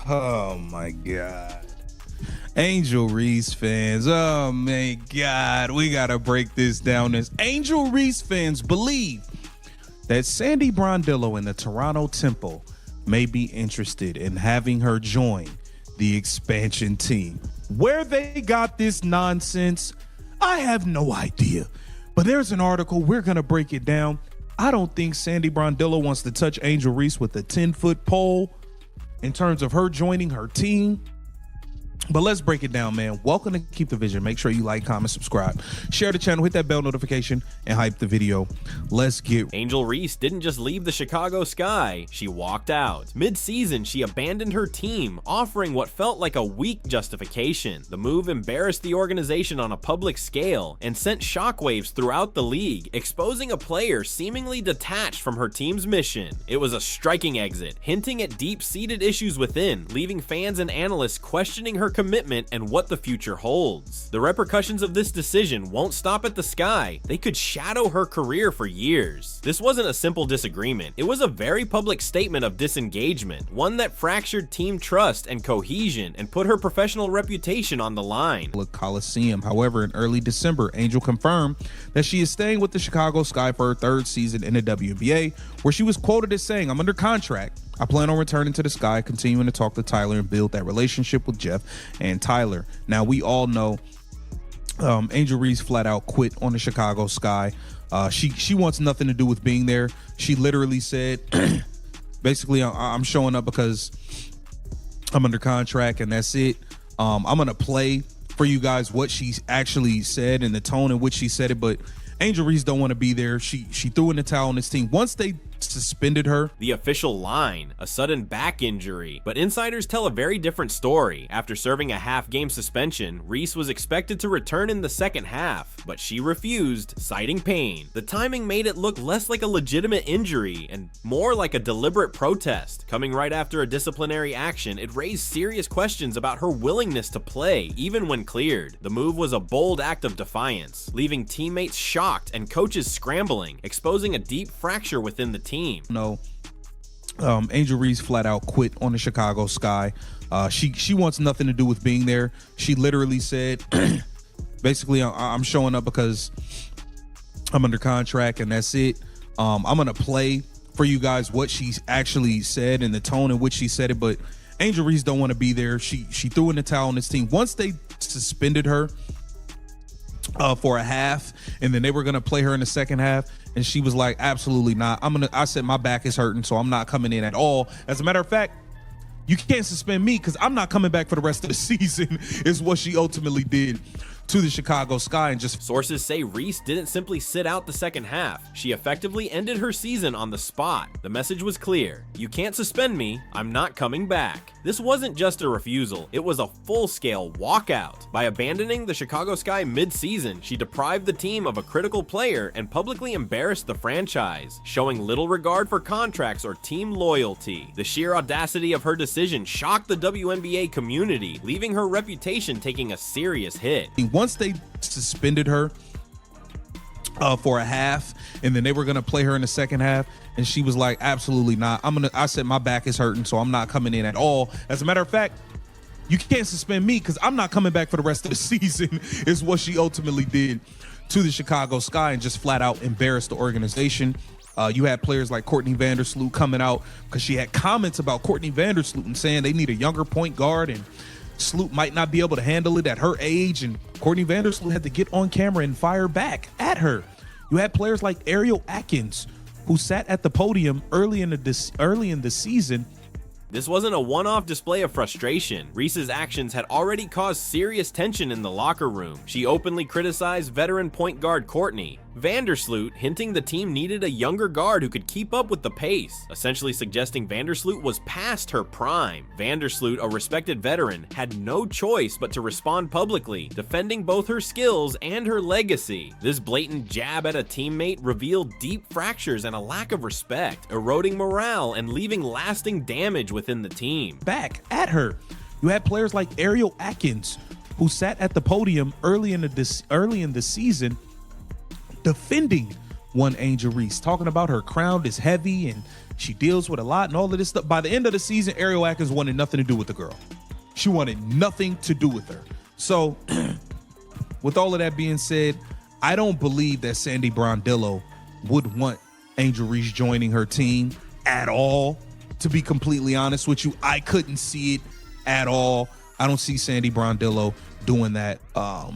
Oh my God. Angel Reese fans, oh my God, we gotta break this down. As Angel Reese fans believe that Sandy Brondillo and the Toronto Temple may be interested in having her join the expansion team. Where they got this nonsense, I have no idea. But there's an article, we're gonna break it down. I don't think Sandy Brondillo wants to touch Angel Reese with a 10-foot pole in terms of her joining her team. But let's break it down, man. Welcome to Keep the Vision. Make sure you like, comment, subscribe, share the channel, hit that bell notification, and hype the video. Let's get Angel Reese didn't just leave the Chicago Sky, she walked out. Mid-season, she abandoned her team, offering what felt like a weak justification. The move embarrassed the organization on a public scale and sent shockwaves throughout the league, exposing a player seemingly detached from her team's mission. It was a striking exit, hinting at deep-seated issues within, leaving fans and analysts questioning her commitment and what the future holds. The repercussions of this decision won't stop at the Sky. They could shadow her career for years. This wasn't a simple disagreement. It was a very public statement of disengagement, one that fractured team trust and cohesion and put her professional reputation on the line. Coliseum. However, in early December, Angel confirmed that she is staying with the Chicago Sky for her third season in the WNBA, where she was quoted as saying, "I'm under contract. I plan on returning to the Sky, continuing to talk to Tyler and build that relationship with Jeff and Tyler." Now, we all know Angel Reese flat out quit on the Chicago Sky. She wants nothing to do with being there. She literally said, basically, I'm showing up because I'm under contract and that's it. I'm going to play for you guys what she actually said and the tone in which she said it, but Angel Reese don't want to be there. She threw in the towel on this team. Once they suspended her. The official line, a sudden back injury, but insiders tell a very different story. After serving a half-game suspension, Reese was expected to return in the second half, but she refused, citing pain. The timing made it look less like a legitimate injury and more like a deliberate protest. Coming right after a disciplinary action, it raised serious questions about her willingness to play, even when cleared. The move was a bold act of defiance, leaving teammates shocked and coaches scrambling, exposing a deep fracture within the team. No, Angel Reese flat out quit on the Chicago Sky. She wants nothing to do with being there. She literally said, basically, I'm showing up because I'm under contract and that's it. I'm gonna play for you guys what she actually said and the tone in which she said it, but Angel Reese don't want to be there. She threw in the towel on this team. Once they suspended her for a half, and then they were gonna play her in the second half, and she was like, absolutely not. I said my back is hurting, so I'm not coming in at all. As a matter of fact, you can't suspend me because I'm not coming back for the rest of the season, is what she ultimately did to the Chicago Sky. And just sources say Reese didn't simply sit out the second half. She effectively ended her season on the spot. The message was clear: you can't suspend me, I'm not coming back. This wasn't just a refusal, it was a full-scale walkout. By abandoning the Chicago Sky mid-season, she deprived the team of a critical player and publicly embarrassed the franchise, showing little regard for contracts or team loyalty. The sheer audacity of her decision shocked the WNBA community, leaving her reputation taking a serious hit. Once they suspended her for a half, and then they were gonna play her in the second half, and she was like, absolutely not. I said my back is hurting, so I'm not coming in at all. As a matter of fact, you can't suspend me because I'm not coming back for the rest of the season, is what she ultimately did to the Chicago Sky, and just flat out embarrassed the organization. You had players like Courtney Vandersloot coming out because she had comments about Courtney Vandersloot and saying they need a younger point guard, and Sloot might not be able to handle it at her age, and Courtney Vandersloot had to get on camera and fire back at her. You had players like Ariel Atkins, who sat at the podium early in the season. This wasn't a one-off display of frustration. Reese's actions had already caused serious tension in the locker room. She openly criticized veteran point guard Courtney Vandersloot, hinting the team needed a younger guard who could keep up with the pace, essentially suggesting Vandersloot was past her prime. Vandersloot, a respected veteran, had no choice but to respond publicly, defending both her skills and her legacy. This blatant jab at a teammate revealed deep fractures and a lack of respect, eroding morale and leaving lasting damage within the team. Back at her. You had players like Ariel Atkins, who sat at the podium early in the season defending one Angel Reese, talking about her crown is heavy and she deals with a lot and all of this stuff. By the end of the season, Ariel Atkins wanted nothing to do with the girl. She wanted nothing to do with her. So with all of that being said, I don't believe that Sandy Brondillo would want Angel Reese joining her team at all. To be completely honest with you, I couldn't see it at all. I don't see Sandy Brondillo doing that. I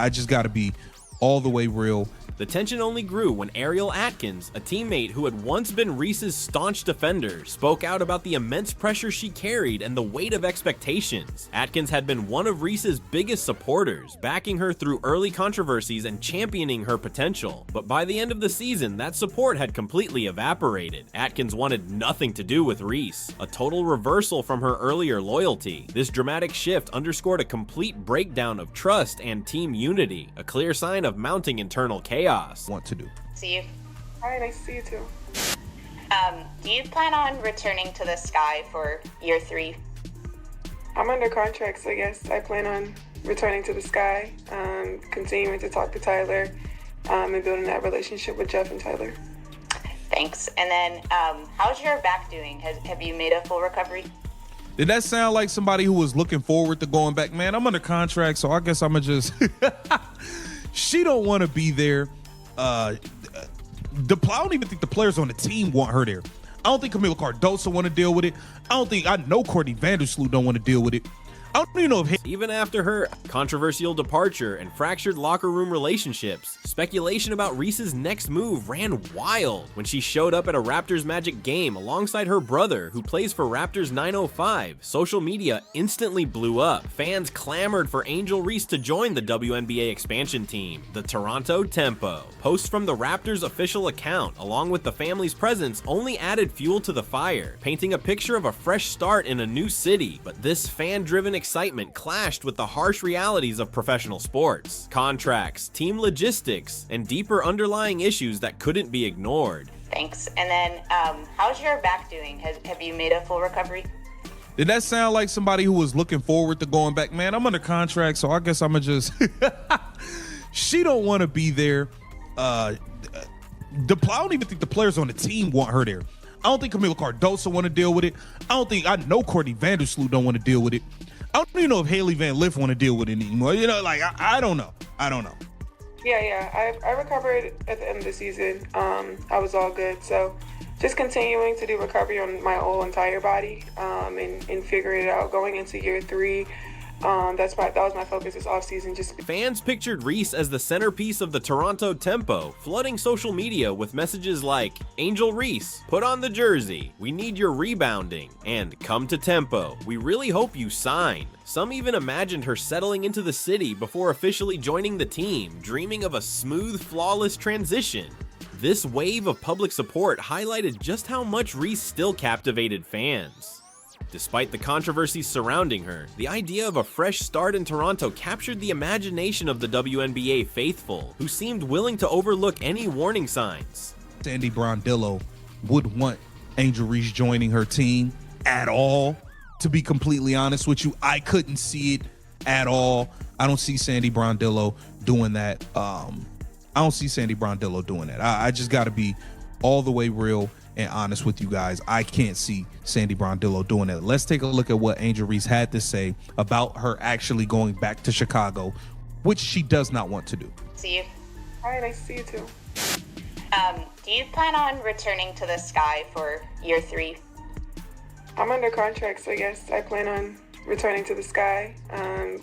just got to be all the way real. The tension only grew when Ariel Atkins, a teammate who had once been Reese's staunch defender, spoke out about the immense pressure she carried and the weight of expectations. Atkins had been one of Reese's biggest supporters, backing her through early controversies and championing her potential. But by the end of the season, that support had completely evaporated. Atkins wanted nothing to do with Reese, a total reversal from her earlier loyalty. This dramatic shift underscored a complete breakdown of trust and team unity, a clear sign of mounting internal chaos. Want to do. See you. Hi, nice to see you too. Do you plan on returning to the sky for year 3? I'm under contract, so yes, I plan on returning to the sky, continuing to talk to Tyler, and building that relationship with Jeff and Tyler. Thanks. And then, how's your back doing? Have you made a full recovery? Did that sound like somebody who was looking forward to going back? Man, I'm under contract, so I guess I'm going to just... She don't want to be there. I don't even think the players on the team want her there. I don't think Camila Cardoso want to deal with it. I know Courtney Vandersloot don't want to deal with it. I don't even know if... Even after her controversial departure and fractured locker room relationships, speculation about Reese's next move ran wild when she showed up at a Raptors Magic game alongside her brother, who plays for Raptors 905. Social media instantly blew up. Fans clamored for Angel Reese to join the WNBA expansion team, the Toronto Tempo. Posts from the Raptors official account, along with the family's presence, only added fuel to the fire, painting a picture of a fresh start in a new city. But this fan-driven excitement clashed with the harsh realities of professional sports, contracts, team logistics, and deeper underlying issues that couldn't be ignored. Thanks. And then, how's your back doing? Have you made a full recovery? Did that sound like somebody who was looking forward to going back? Man, I'm under contract, so I guess I'm going to just... She don't want to be there. I don't even think the players on the team want her there. I don't think Camila Cardoso want to deal with it. I know Courtney Vandersloot don't want to deal with it. I don't even know if Haley Van Lith want to deal with it anymore. You know, like, I don't know. Yeah. I recovered at the end of the season. I was all good. So just continuing to do recovery on my whole entire body, and figuring it out going into year 3. That was my focus this offseason. Fans pictured Reese as the centerpiece of the Toronto Tempo, flooding social media with messages like, "Angel Reese, put on the jersey, we need your rebounding," and "Come to Tempo, we really hope you sign." Some even imagined her settling into the city before officially joining the team, dreaming of a smooth, flawless transition. This wave of public support highlighted just how much Reese still captivated fans. Despite the controversies surrounding her, the idea of a fresh start in Toronto captured the imagination of the WNBA faithful, who seemed willing to overlook any warning signs. Sandy Brondillo would want Angel Reese joining her team at all. To be completely honest with you, I couldn't see it at all. I don't see Sandy Brondillo doing that. I just got to be all the way real and honest with you guys. I can't see Sandy Brondillo doing that. Let's take a look at what Angel Reese had to say about her actually going back to Chicago, which she does not want to do. See you. Hi, nice to see you too. Do you plan on returning to the sky for year 3? I'm under contract, so yes, I plan on returning to the sky,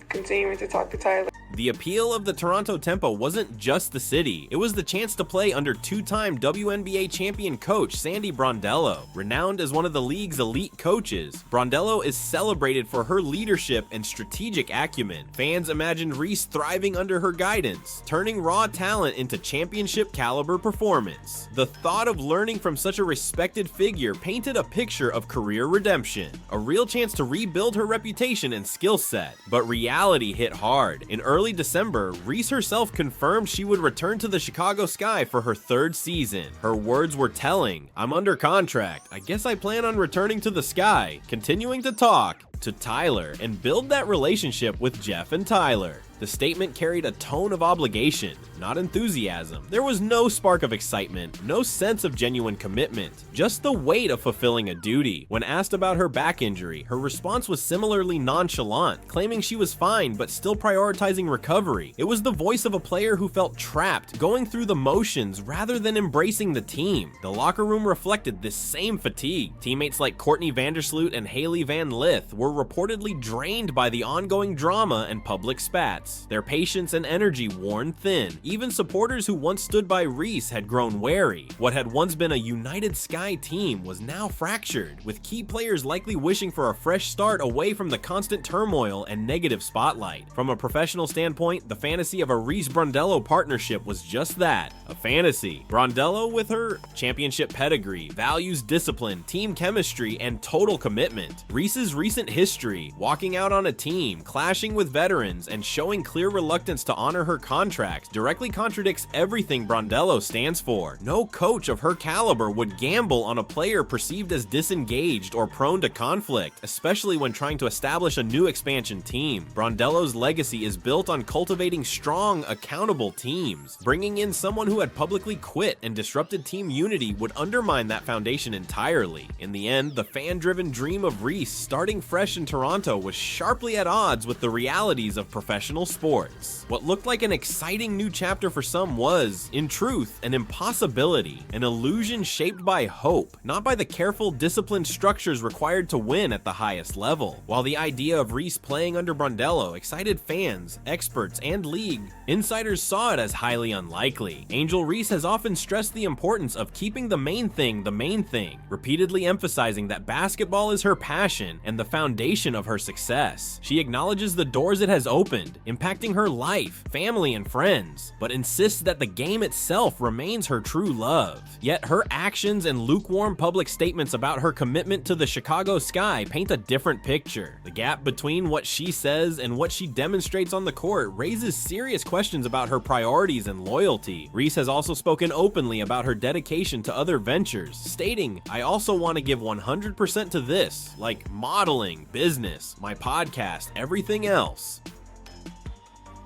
continuing to talk to Tyler. The appeal of the Toronto Tempo wasn't just the city, it was the chance to play under two-time WNBA champion coach Sandy Brondillo. Renowned as one of the league's elite coaches, Brondillo is celebrated for her leadership and strategic acumen. Fans imagined Reese thriving under her guidance, turning raw talent into championship-caliber performance. The thought of learning from such a respected figure painted a picture of career redemption, a real chance to rebuild her reputation and skill set. But reality hit hard. In early December, Reese herself confirmed she would return to the Chicago Sky for her 3rd season. Her words were telling: "I'm under contract. I guess I plan on returning to the Sky, continuing to talk to Tyler and build that relationship with Jeff and Tyler. The statement carried a tone of obligation, not enthusiasm. There was no spark of excitement, no sense of genuine commitment, just the weight of fulfilling a duty. When asked about her back injury, her response was similarly nonchalant, claiming she was fine but still prioritizing recovery. It was the voice of a player who felt trapped, going through the motions rather than embracing the team. The locker room reflected this same fatigue. Teammates like Courtney Vandersloot and Haley Van Lith were reportedly drained by the ongoing drama and public spats. Their patience and energy worn thin. Even supporters who once stood by Reese had grown wary. What had once been a united Sky team was now fractured, with key players likely wishing for a fresh start away from the constant turmoil and negative spotlight. From a professional standpoint, the fantasy of a Reese-Brondello partnership was just that, a fantasy. Brondello, with her championship pedigree, values discipline, team chemistry, and total commitment. Reese's recent history, walking out on a team, clashing with veterans, and showing clear reluctance to honor her contracts directly contradicts everything Brondello stands for. No coach of her caliber would gamble on a player perceived as disengaged or prone to conflict, especially when trying to establish a new expansion team. Brondello's legacy is built on cultivating strong, accountable teams. Bringing in someone who had publicly quit and disrupted team unity would undermine that foundation entirely. In the end, the fan-driven dream of Reese starting fresh in Toronto was sharply at odds with the realities of professional sports. What looked like an exciting new chapter for some was, in truth, an impossibility, an illusion shaped by hope, not by the careful, disciplined structures required to win at the highest level. While the idea of Reese playing under Brondello excited fans, experts, and league, insiders saw it as highly unlikely. Angel Reese has often stressed the importance of keeping the main thing, repeatedly emphasizing that basketball is her passion and the foundation of her success. She acknowledges the doors it has opened, impacting her life, family, and friends, but insists that the game itself remains her true love. Yet her actions and lukewarm public statements about her commitment to the Chicago Sky paint a different picture. The gap between what she says and what she demonstrates on the court raises serious questions about her priorities and loyalty. Reese has also spoken openly about her dedication to other ventures, stating, "I also want to give 100% to this, like modeling, business, my podcast, everything else."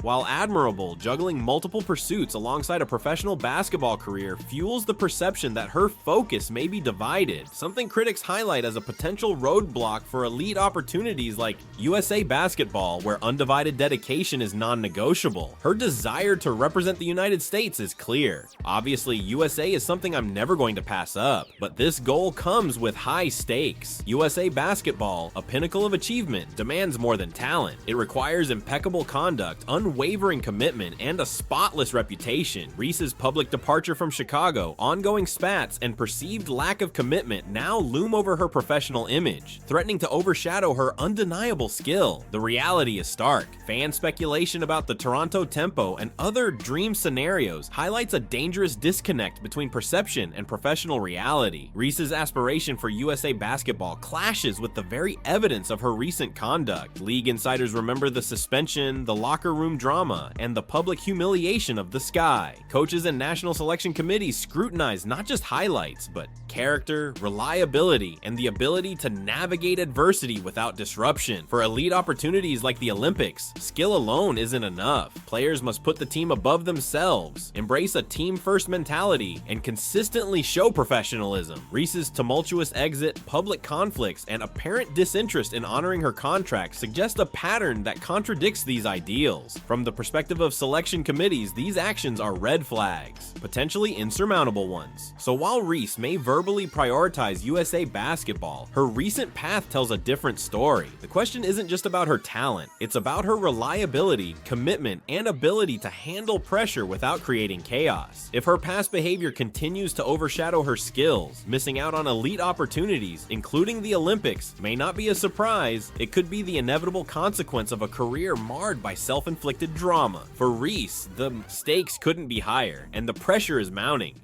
While admirable, juggling multiple pursuits alongside a professional basketball career fuels the perception that her focus may be divided, something critics highlight as a potential roadblock for elite opportunities like USA Basketball, where undivided dedication is non-negotiable. Her desire to represent the United States is clear. Obviously, USA is something I'm never going to pass up, but this goal comes with high stakes. USA Basketball, a pinnacle of achievement, demands more than talent. It requires impeccable conduct, unwavering commitment, and a spotless reputation. Reese's public departure from Chicago, ongoing spats, and perceived lack of commitment now loom over her professional image, threatening to overshadow her undeniable skill. The reality is stark. Fan speculation about the Toronto tempo and other dream scenarios highlights a dangerous disconnect between perception and professional reality. Reese's aspiration for USA Basketball clashes with the very evidence of her recent conduct. League insiders remember the suspension, the locker room drama, and the public humiliation of the Sky. Coaches and national selection committees scrutinize not just highlights, but character, reliability, and the ability to navigate adversity without disruption. For elite opportunities like the Olympics, skill alone isn't enough. Players must put the team above themselves, embrace a team-first mentality, and consistently show professionalism. Reese's tumultuous exit, public conflicts, and apparent disinterest in honoring her contract suggest a pattern that contradicts these ideals. From the perspective of selection committees, these actions are red flags, potentially insurmountable ones. So while Reese may verbally prioritize USA Basketball, her recent path tells a different story. The question isn't just about her talent, it's about her reliability, commitment, and ability to handle pressure without creating chaos. If her past behavior continues to overshadow her skills, missing out on elite opportunities, including the Olympics, may not be a surprise. It could be the inevitable consequence of a career marred by self-inflicted drama. For Reese, the stakes couldn't be higher, and the pressure is mounting.